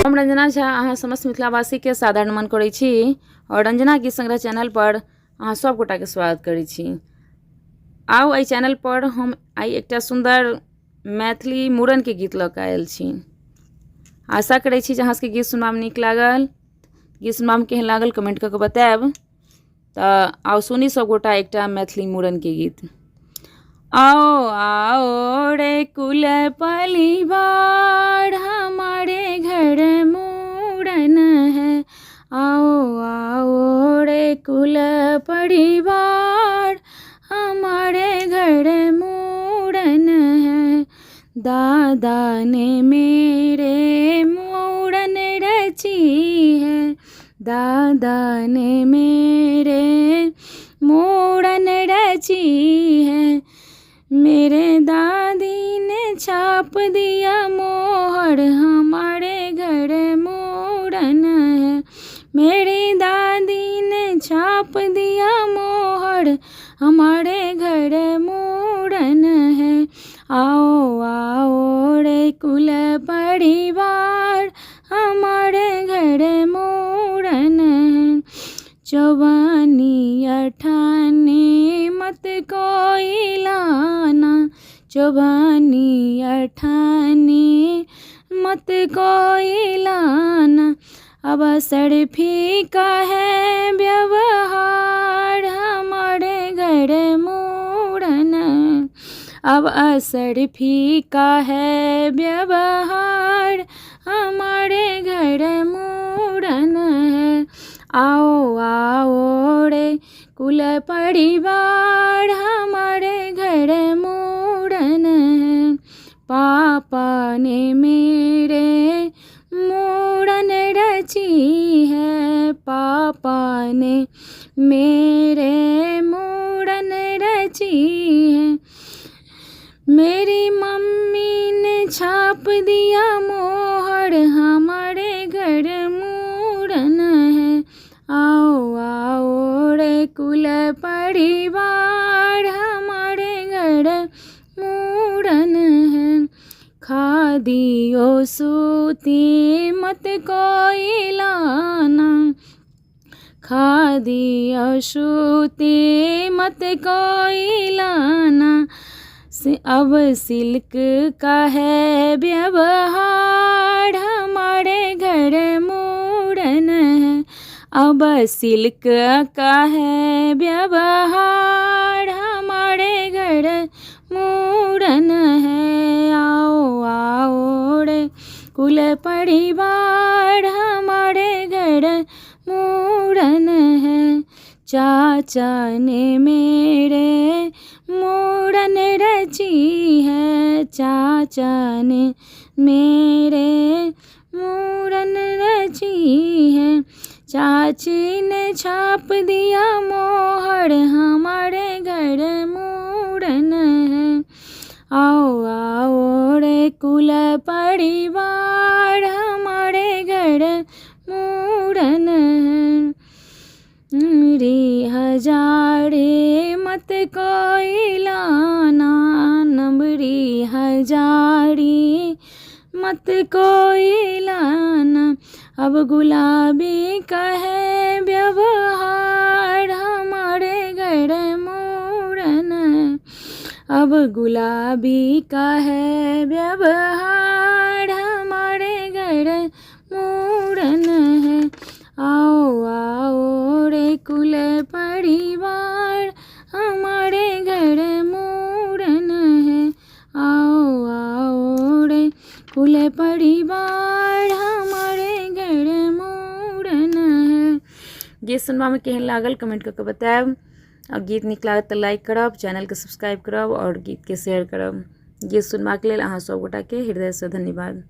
हम रंजना झा अहाँ समस्त मिथिलावासी के साधारण नमन करै छी और रंजना गीत संग्रह चैनल पर अहाँ सब गोटा के स्वागत करै छी। आओ एहि चैनल पर हम आई एकटा सुंदर मैथिली मूड़न के गीत लऽ कऽ आयल छी। आशा करै छी जे अहाँ सबके गीत सुनबा में नीक लागल। गीत सुनबा में केहन लागल कमेंट कऽ के बताएब। तऽ आओ सुनी सब गोटा एकटा मैथिली मूड़न के गीत। आओ आओ रे कुल परिवार हमारे घर मूड़न है। आओ आओ रे कुल परिवार हमारे घर मूड़न है। दादा ने मेरे मूड़न रची है। दादा ने मेरे मूड़न रची है। मेरे दादी ने छाप दिया मोहर हमारे घर मूड़न है। मेरी दादी ने छाप दिया मोहर हमारे घर मूड़न है। आओ आओ रे कुल परिवार हमारे घर मूड़न है। चौबानी अठानी मत कोई लाना। चौबानी अठानी मत कोई लाना। अब असर फीका है व्यवहार हमारे घर मूड़न। अब असर फीका है व्यवहार हमारे घर मूड़न है। आओ आओ रे कुल परिवार हमारे घर मूड़न है। पापा ने मेरे मूड़न रची है। पापा ने मेरे मूड़न रची है। मेरी मम्मी ने छाप दिया मोहर हमारे घर मूड़न है। आओ आओ रे कुल परिवार हमारे घर मूड़न है। खादियो सूती मत कोई लाना। खादियो सूती मत कोई लाना। अब सिल्क का है व्यवहार हमारे घर मूड़न है। अब सिल्क का है व्यवहार हमारे घर मूड़न है। आओ आओ रे कुल परिवार हमारे घर मूड़न है। चाचा ने मेरे मूड़न रची है। चाचा ने मेरे मूड़न रची है। चाची ने छाप दिया मोहर हमारे घर मूड़न है। आओ आओ रे कुल परिवार हमारे घर मूड़न है। नमरी हजारे मत कोई लाना। नमरी हजारी मत कोई लाना। अब गुलाबी का है व्यवहार हमारे घर मूड़न है। अब गुलाबी का है व्यवहार हमारे घर मूड़न है। आओ आओ रे कुल परिवार हमारे घर मूड़न है। आओ आओ रे कुल परिवार हमारे घर मूड़न है। गीत सुनबा में केहन लागल कमेंट करके बताएब। और गीत नीक लागत तो लाइक करब, चैनल के सब्सक्राइब करब और गीत के शेयर करब। गीत सुनबा के लेल अहाँ सब गोटा के हृदय से धन्यवाद।